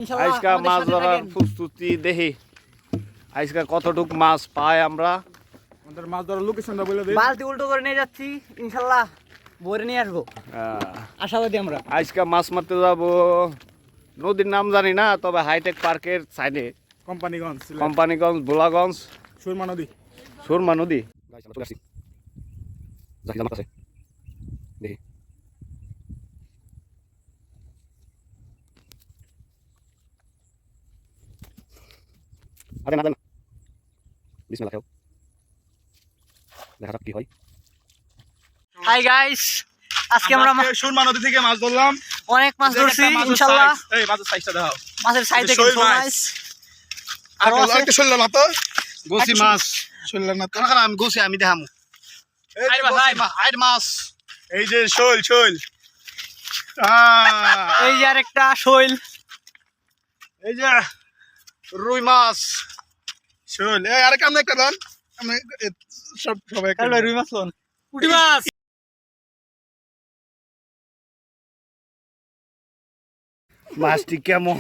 আজকা মাছ ধরার প্রস্তুতি দেখি আজকা কতটুক মাছ পাই আমরা। আমাদের মাছ ধরার লোকেশনটা বলে দেই। বালতি উল্টো করে নিয়ে যাচ্ছি, ইনশাআল্লাহ ভরে নিয়ে আসবো, আশাবাদী আমরা। আজকা মাছ মারতে যাব, নদীর নাম জানি না, তবে হাইটেক পার্কের সাইডে কোম্পানিগঞ্জ ভোলাগঞ্জ সুরমা নদী। সুরমা নদী। দেখি আরে না বিসমিল্লাহ খাও, দেখা যাক কি হয়। হাই গাইস, আজকে আমরা সুরমা নদী থেকে মাছ ধরলাম, অনেক মাছ ধরছি ইনশাআল্লাহ। এই মাছের সাইজটা দাও। মাছের সাইজে শোল কিন্তু মাছ। নাইস। আর একটা শোল না তো গোসি মাছ শোল না তো। কারণ আমি গোসি আমি দেখামু। আইর মাছ, এই যে শোল শোল। এই যে আরেকটা শৈল, এই যে রুই মাছ। শোল। এই আরে কাম একটা দান। আমি সব সবাই রুই মাছ লোন, পুঁটি মাছ। মাছটি কেমন?